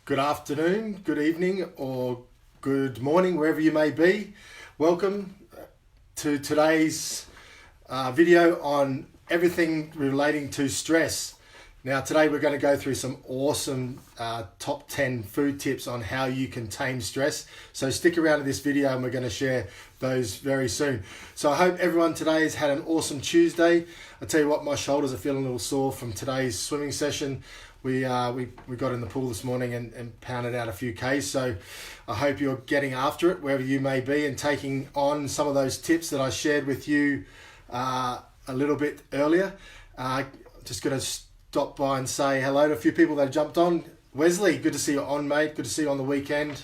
Good afternoon, good evening, or good morning, wherever you may be. Welcome to today's video on everything relating to stress. Now, today we're going to go through some awesome top 10 food tips on how you can tame stress. So stick around to this video and we're going to share those very soon. So I hope everyone today has had an awesome Tuesday. I tell you what, my shoulders are feeling a little sore from today's swimming session. We got in the pool this morning and pounded out a few Ks. So I hope you're getting after it wherever you may be and taking on some of those tips that I shared with you a little bit earlier. Just going to stop by and say hello to a few people that jumped on. Wesley, good to see you on, mate. Good to see you on the weekend,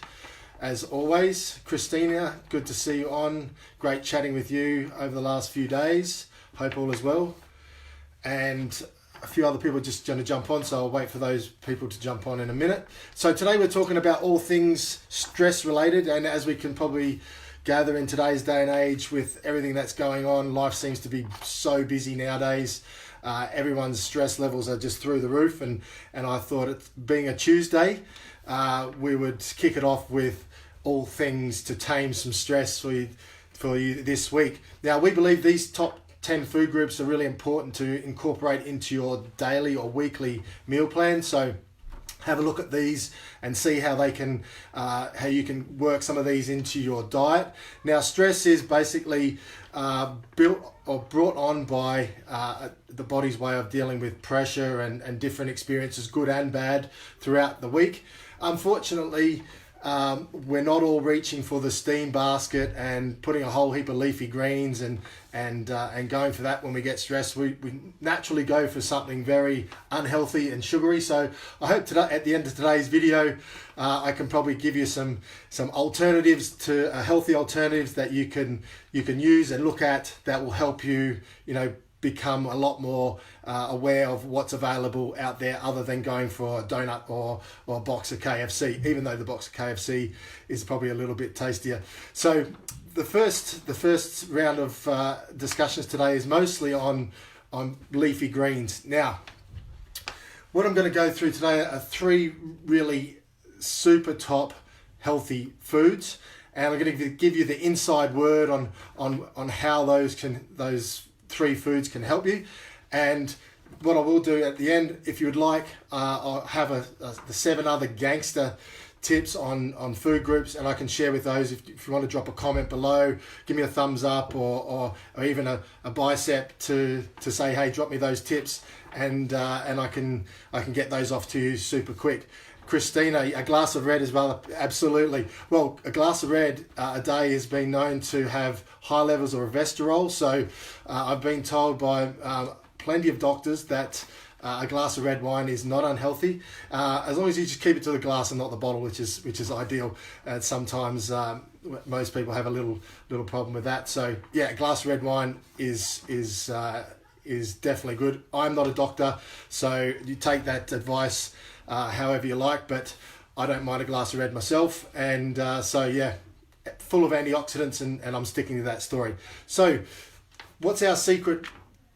as always. Christina, good to see you on. Great chatting with you over the last few days. Hope all is well. And a few other people are just going to jump on, so I'll wait for those people to jump on in a minute. So today we're talking about all things stress related, and as we can probably gather in today's day and age with everything that's going on, life seems to be so busy nowadays. Everyone's stress levels are just through the roof, and I thought, it being a Tuesday, we would kick it off with all things to tame some stress for you this week. Now, we believe these top 10 food groups are really important to incorporate into your daily or weekly meal plan. So have a look at these and see how they can, how you can work some of these into your diet. Now, stress is basically built or brought on by the body's way of dealing with pressure and different experiences, good and bad, throughout the week. Unfortunately, we're not all reaching for the steam basket and putting a whole heap of leafy greens and going for that when we get stressed. We naturally go for something very unhealthy and sugary. So I hope today, at the end of today's video, I can probably give you some alternatives to healthy alternatives that you can use and look at that will help you, become a lot more aware of what's available out there other than going for a donut or a box of KFC, even though the box of KFC is probably a little bit tastier. So the first round of discussions today is mostly on leafy greens. Now, what I'm going to go through today are three really super top healthy foods, and I'm going to give you the inside word on how those three foods can help you. And what I will do at the end, if you would like, I'll have the 7 other gangster tips on food groups, and I can share with those. If you want to drop a comment below, give me a thumbs up or even a bicep to say, hey, drop me those tips, and I can get those off to you super quick. Christina, a glass of red as well. Absolutely. Well, a glass of red a day has been known to have high levels of resveratrol. So I've been told by plenty of doctors that a glass of red wine is not unhealthy, as long as you just keep it to the glass and not the bottle, which is ideal. And sometimes most people have a little problem with that. So yeah, a glass of red wine is definitely good. I'm not a doctor, so you take that advice however you like, but I don't mind a glass of red myself, and so yeah, full of antioxidants, and I'm sticking to that story. So what's our secret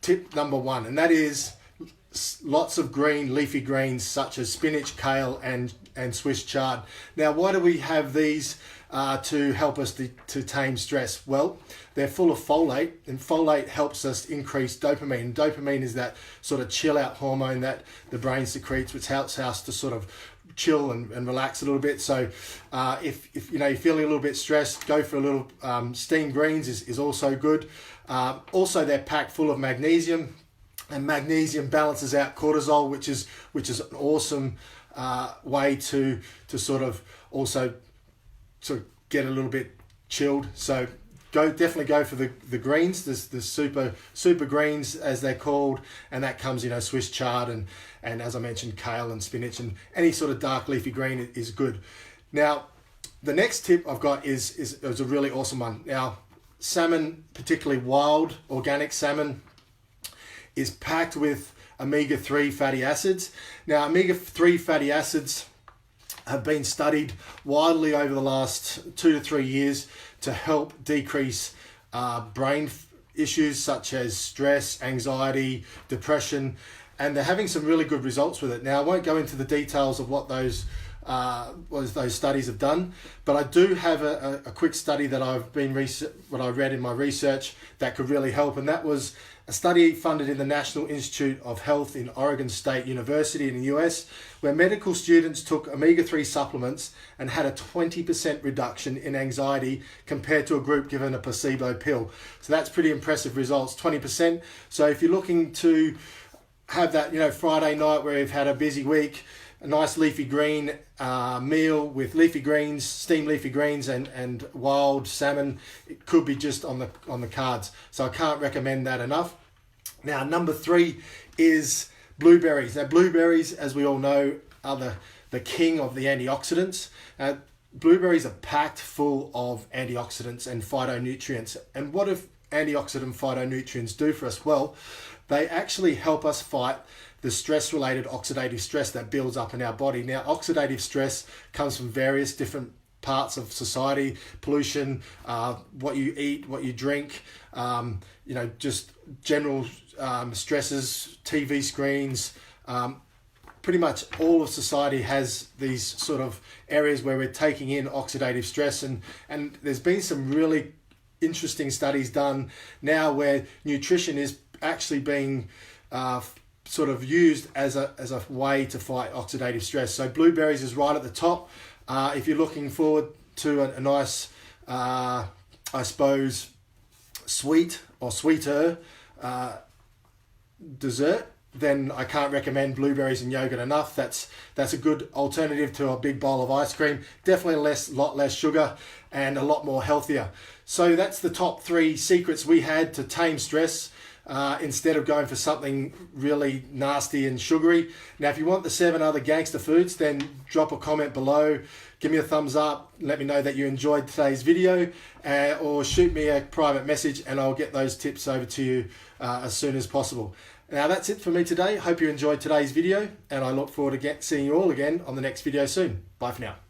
tip number 1? And that is lots of green leafy greens such as spinach, kale and Swiss chard. Now, why do we have these to help us to tame stress? Well, they're full of folate, and folate helps us increase dopamine. Dopamine is that sort of chill out hormone that the brain secretes, which helps us to sort of chill and relax a little bit. So if you're feeling a little bit stressed, go for a little steamed greens is also good. Also, they're packed full of magnesium, and magnesium balances out cortisol, which is an awesome way to sort of also sort of get a little bit chilled. So definitely go for the greens, the super greens as they're called, and that comes Swiss chard and as I mentioned, kale and spinach, and any sort of dark leafy green is good. Now, the next tip I've got is a really awesome one. Now, salmon, particularly wild organic salmon, is packed with omega-3 fatty acids. Now, omega-3 fatty acids have been studied widely over the last 2 to 3 years to help decrease brain issues such as stress, anxiety, depression, and they're having some really good results with it. Now, I won't go into the details of what those those studies have done. But I do have a quick study that what I read in my research that could really help, and that was a study funded in the National Institute of Health in Oregon State University in the US, where medical students took omega-3 supplements and had a 20% reduction in anxiety compared to a group given a placebo pill. So that's pretty impressive results, 20%. So if you're looking to have that, Friday night where you've had a busy week, a nice leafy green meal with leafy greens, steamed leafy greens and wild salmon, it could be just on the cards. So I can't recommend that enough. Now, number 3 is blueberries. Now, blueberries, as we all know, are the king of the antioxidants. Blueberries are packed full of antioxidants and phytonutrients. And what do antioxidant phytonutrients do for us? Well, they actually help us fight the stress-related oxidative stress that builds up in our body. Now, oxidative stress comes from various different parts of society: pollution, what you eat, what you drink, just general stresses, TV screens. Pretty much all of society has these sort of areas where we're taking in oxidative stress, and there's been some really interesting studies done now where nutrition is actually being sort of used as a way to fight oxidative stress. So blueberries is right at the top. If you're looking forward to a nice, I suppose, sweet or sweeter dessert, then I can't recommend blueberries and yogurt enough. That's a good alternative to a big bowl of ice cream. Definitely a lot less sugar and a lot more healthier. So that's the top 3 secrets we had to tame stress. Instead of going for something really nasty and sugary. Now, if you want the 7 other gangster foods, then drop a comment below, give me a thumbs up, let me know that you enjoyed today's video, or shoot me a private message and I'll get those tips over to you as soon as possible. Now, that's it for me today. Hope you enjoyed today's video, and I look forward to seeing you all again on the next video soon. Bye for now.